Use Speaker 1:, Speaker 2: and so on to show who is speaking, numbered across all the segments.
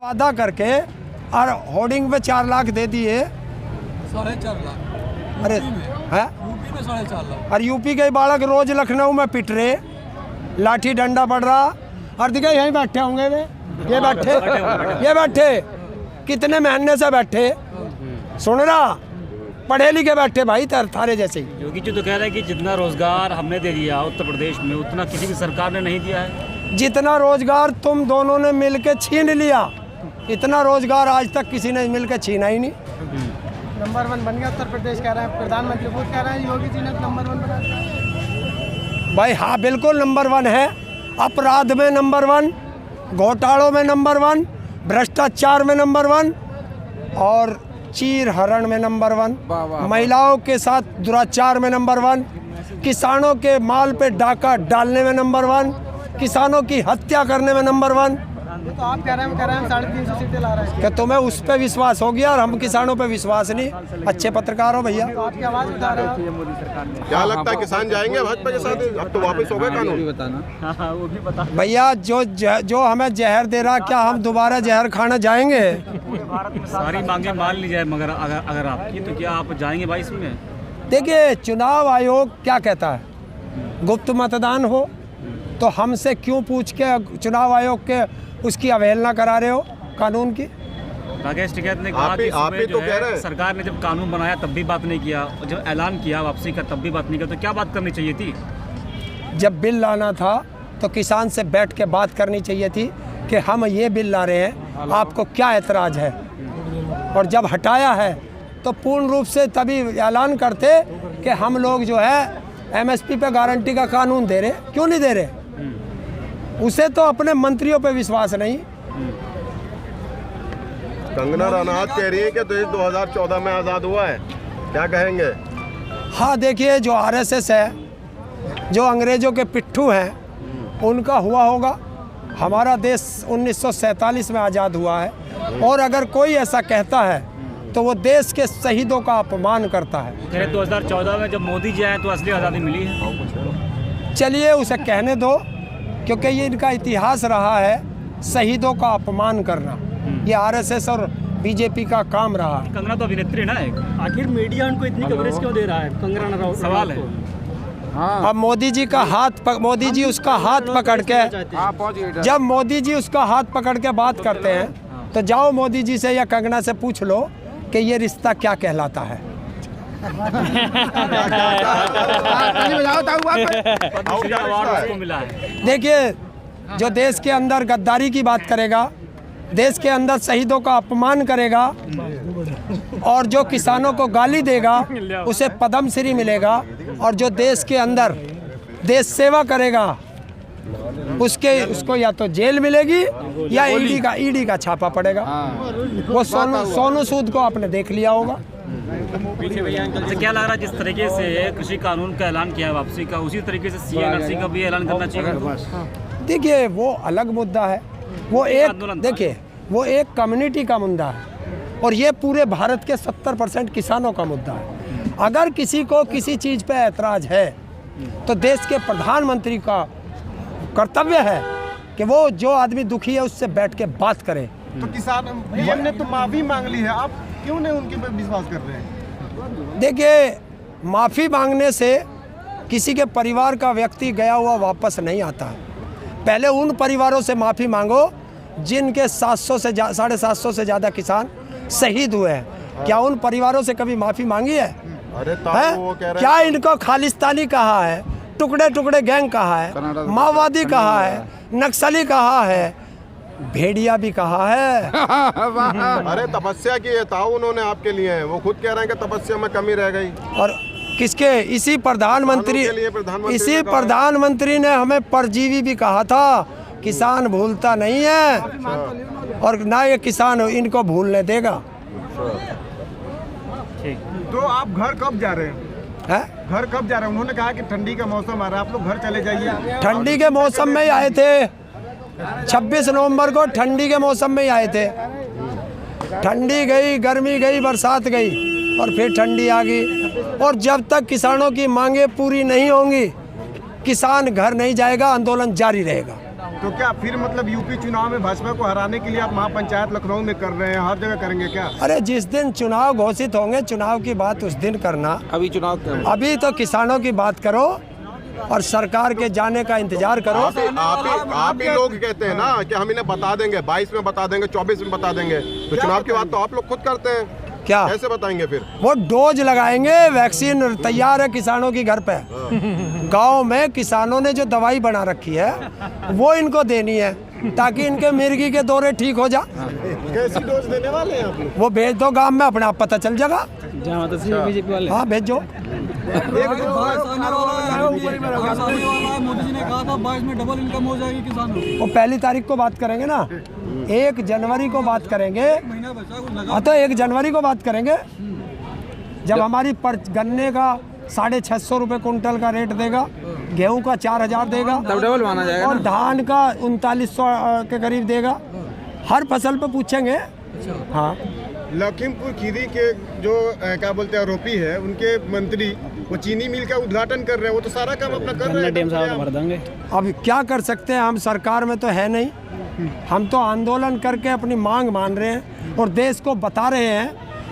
Speaker 1: वादा करके और होर्डिंग पे 4 लाख दे दिए,
Speaker 2: 4.5 लाख।
Speaker 1: अरे है
Speaker 2: यूपी में 4.5 लाख।
Speaker 1: और यूपी के बालक रोज लखनऊ में पिट रहे, लाठी डंडा पड़ रहा। और दिखे यहीं बैठे होंगे वे, ये बैठे कितने महीने से बैठे, सुन रहा, पढ़े लिखे बैठे भाई थारे जैसे ही।
Speaker 3: योगी जी तो कह रहे हैं कि जितना रोजगार हमने दे दिया उत्तर प्रदेश में उतना किसी भी सरकार ने नहीं दिया है।
Speaker 1: जितना रोजगार तुम दोनों ने मिलके छीन लिया, इतना रोजगार आज तक किसी ने मिलकर छीना ही नहीं।
Speaker 4: नंबर 1 बन गया उत्तर प्रदेश, कह रहे हैं प्रधानमंत्री खुद कह रहे हैं योगी जी ने नंबर 1 बना दिया।
Speaker 1: भाई हाँ बिल्कुल नंबर 1 है, अपराध में नंबर 1, घोटालों में नंबर 1, भ्रष्टाचार में नंबर 1 और चीर हरण में नंबर 1, महिलाओं के साथ दुराचार में नंबर 1, किसानों के माल पे डाका डालने में नंबर 1, किसानों की हत्या करने में नंबर 1।
Speaker 4: तो आप कह रहे हैं 350 सीटें ला रहे हैं।
Speaker 1: क्या तुम्हें उस पे विश्वास हो गया और हम किसानों पे विश्वास नहीं? अच्छे पत्रकार हो भैया।
Speaker 4: तो आपकी आवाज़ उठा रहे हैं।
Speaker 5: क्या लगता है किसान जाएंगे भाजपा के साथ? अब तो वापस हो गए कानून।
Speaker 3: वो भी बता।
Speaker 1: भैया जो हमें जहर दे रहा, क्या हम दोबारा जहर खाना जाएंगे?
Speaker 3: सारी मांगे मान ली जाए मगर अगर आपकी तो क्या आप जाएंगे 22 में?
Speaker 1: देखिए चुनाव आयोग क्या कहता है, गुप्त मतदान हो तो हमसे क्यों पूछ के चुनाव आयोग के उसकी अवहेलना करा रहे हो कानून की?
Speaker 3: राकेश टिकैत ने कहा कि
Speaker 5: आप ही तो कह रहे हैं।
Speaker 3: सरकार ने जब कानून बनाया तब भी बात नहीं किया और जब ऐलान किया वापसी का तब भी बात नहीं किया, तो क्या बात करनी चाहिए थी?
Speaker 1: जब बिल लाना था तो किसान से बैठ के बात करनी चाहिए थी कि हम ये बिल ला रहे हैं, आपको क्या एतराज़ है। और जब हटाया है तो पूर्ण रूप से तभी ऐलान करते कि हम लोग जो है MSP पे गारंटी का कानून दे रहे, क्यों नहीं दे रहे? उसे तो अपने मंत्रियों पे विश्वास नहीं।
Speaker 5: कंगना रनौत कह रही है कि देश 2014 में आज़ाद हुआ है, क्या कहेंगे?
Speaker 1: हाँ देखिए, जो RSS है, जो अंग्रेज़ों के पिट्ठू हैं, उनका हुआ होगा। हमारा देश 1947 में आज़ाद हुआ है और अगर कोई ऐसा कहता है तो वो देश के शहीदों का अपमान करता है।
Speaker 3: 2014 में जब मोदी जी आए तो असली आज़ादी मिली है।
Speaker 1: चलिए उसे कहने दो, क्योंकि ये इनका इतिहास रहा है शहीदों का अपमान करना, ये RSS और BJP का काम रहा।
Speaker 3: कंगना तो अभिनेत्री है ना एक।
Speaker 4: आखिर मीडिया उनको इतनी कवरेज क्यों दे रहा है? कंगना रनौत
Speaker 3: सवाल है।
Speaker 1: अब मोदी जी का मोदी जी उसका हाथ पकड़ के, जब मोदी जी उसका हाथ पकड़ के बात करते हैं तो जाओ मोदी जी से या कंगना से पूछ लो कि ये रिश्ता क्या कहलाता है।
Speaker 3: मिला है।
Speaker 1: देखिए, जो देश के अंदर गद्दारी की बात करेगा, देश के अंदर शहीदों का अपमान करेगा और जो किसानों को गाली देगा उसे पद्म श्री मिलेगा, और जो देश के अंदर देश सेवा करेगा उसको या तो जेल मिलेगी या ईडी का छापा पड़ेगा। वो सोनू सूद को आपने देख लिया होगा।
Speaker 3: तो क्या लग रहा है जिस तरीके से कृषि कानून का ऐलान किया है वापसी का, उसी तरीके से CNRC का भी ऐलान करना चाहिए?
Speaker 1: देखिए वो अलग मुद्दा है, वो एक कम्युनिटी का मुद्दा है और ये पूरे भारत के 70% किसानों का मुद्दा है। अगर किसी को किसी चीज़ पे ऐतराज़ है तो देश के प्रधानमंत्री का कर्तव्य है कि वो जो आदमी दुखी है उससे बैठ के बात करे।
Speaker 4: तो किसान PM ने तो माफ़ी मांग ली है, आप क्यों नहीं उनके पे विश्वास कर रहे हैं?
Speaker 1: देखिए, माफ़ी मांगने से किसी के परिवार का व्यक्ति गया हुआ वापस नहीं आता है। पहले उन परिवारों से माफ़ी मांगो जिनके 700 से 750 से ज़्यादा किसान शहीद हुए हैं। क्या उन परिवारों से कभी माफ़ी मांगी है? क्या इनको खालिस्तानी कहा है, टुकड़े टुकड़े गैंग कहा है, माओवादी कहा है, नक्सली कहा है, भेड़िया भी कहा है?
Speaker 5: अरे तपस्या की है ताऊ उन्होंने आपके लिए है, वो खुद कह रहे हैं कि तपस्या में कमी रह गई।
Speaker 1: और किसके? इसी प्रधानमंत्री ने हमें परजीवी भी कहा था। किसान भूलता नहीं है और ना ये किसान इनको भूलने देगा।
Speaker 4: तो आप घर कब जा रहे हैं? घर कब जा रहे हैं? उन्होंने कहा कि ठंडी का मौसम आ रहा है, आप लोग घर चले जाइए।
Speaker 1: ठंडी के मौसम में ही आए थे, 26 नवंबर को ठंडी के मौसम में ही आए थे। ठंडी गई, गर्मी गई, बरसात गई और फिर ठंडी आ गई। और जब तक किसानों की मांगे पूरी नहीं होंगी किसान घर नहीं जाएगा, आंदोलन जारी रहेगा।
Speaker 6: तो क्या फिर मतलब यूपी चुनाव में भाजपा को हराने के लिए आप महापंचायत लखनऊ में कर रहे हैं, हर जगह करेंगे क्या?
Speaker 1: अरे जिस दिन चुनाव घोषित होंगे, चुनाव की बात उस दिन करना। अभी तो किसानों की बात करो और सरकार के जाने का इंतजार करो।
Speaker 5: आप ही लोग कहते हैं ना कि हम इन्हें बता देंगे, 22 में बता देंगे, 24 में बता देंगे, तो चुनाव की बात तो आप लोग खुद करते हैं।
Speaker 1: क्या
Speaker 5: कैसे बताएंगे फिर?
Speaker 1: वो डोज लगाएंगे, वैक्सीन तैयार है किसानों की घर पे। गांव में किसानों ने जो दवाई बना रखी है वो इनको देनी है ताकि इनके मिर्गी के दौरे ठीक हो जा।
Speaker 6: कैसी डोज देने वाले हैं आप लोग?
Speaker 1: वो भेज दो गांव में, अपने आप पता चल जाएगा। हाँ भेजो।
Speaker 2: मोदी जी ने कहा था 22 में डबल इनकम हो जाएगी किसानों को।
Speaker 1: वो 1 तारीख को बात करेंगे ना, 1 जनवरी को बात करेंगे।
Speaker 2: महीना बचा कुछ लगा।
Speaker 1: हाँ तो 1 जनवरी को बात करेंगे जब हमारी गन्ने का 650 रुपये कुंटल का रेट देगा, गेहूं का 4000 देगा,
Speaker 7: तब डबल माना जाएगा
Speaker 1: और धान का 3900 के करीब देगा। हर फसल पे पूछेंगे। हाँ
Speaker 6: लखीमपुर खीरी के जो क्या बोलते हैं आरोपी है, उनके मंत्री वो चीनी मिल का उद्घाटन कर रहे हैं, वो तो सारा काम अपना कर रहे हैं।
Speaker 1: अब क्या कर सकते हैं, हम सरकार में तो है नहीं। हम तो आंदोलन करके अपनी मांग मान रहे हैं और देश को बता रहे हैं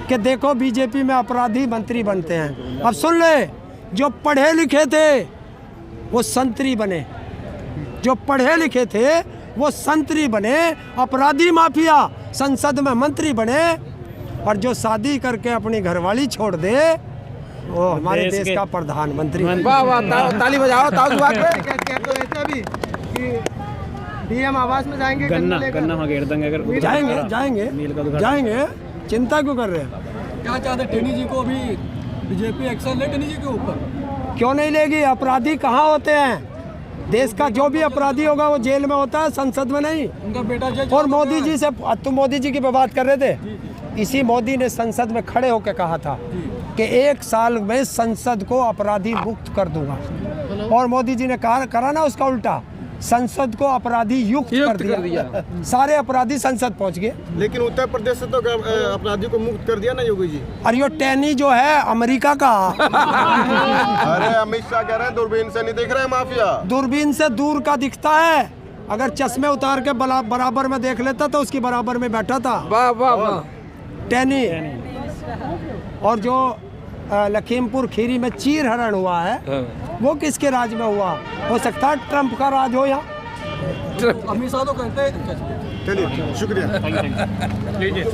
Speaker 1: कि देखो बीजेपी में अपराधी मंत्री बनते हैं। अब सुन ले, जो पढ़े लिखे थे वो संतरी बने, जो पढ़े लिखे थे वो संतरी बने, अपराधी माफिया संसद में मंत्री बने, और जो शादी करके अपनी घरवाली छोड़ दे वो हमारे देश का प्रधानमंत्री।
Speaker 7: वाह वाह, ताली बजाओ, ताऊ बात पे।
Speaker 4: क्या तो ऐसा भी कि डीएम आवास में जाएंगे,
Speaker 1: जाएंगे, चिंता क्यों कर रहे हैं?
Speaker 2: क्या चाहते टेनी जी को अभी बीजेपी एक्शन ले टेनी जी के ऊपर?
Speaker 1: क्यों नहीं लेगी? अपराधी कहाँ होते हैं? देश का जो भी अपराधी होगा वो जेल में होता है, संसद में नहीं।
Speaker 2: उनका बेटा जज।
Speaker 1: और मोदी जी से, तुम मोदी जी की बात कर रहे थे, इसी मोदी ने संसद में खड़े होकर कहा था कि 1 साल में संसद को अपराधी मुक्त कर दूंगा, और मोदी जी ने करा ना उसका उल्टा, संसद को अपराधी युक्त कर दिया। सारे अपराधी संसद पहुंच गए।
Speaker 6: लेकिन उत्तर प्रदेश से तो अपराधी को मुक्त कर दिया ना योगी जी।
Speaker 1: और ये टेनी जो है अमेरिका का
Speaker 5: अरे अमित शाह कह रहे हैं दूरबीन से नहीं दिख रहे माफिया।
Speaker 1: दूरबीन से दूर का दिखता है, अगर चश्मे उतार के बराबर में देख लेता तो उसकी बराबर में बैठा था।
Speaker 7: वाह वाह वाह।
Speaker 1: टेनी। और जो लखीमपुर खीरी में चीर हरण हुआ है वो किसके राज में हुआ? हो सकता है ट्रंप का राज हो या
Speaker 2: अमित शाह तो कहते हैं।
Speaker 6: चलिए शुक्रिया।
Speaker 3: लीजिए।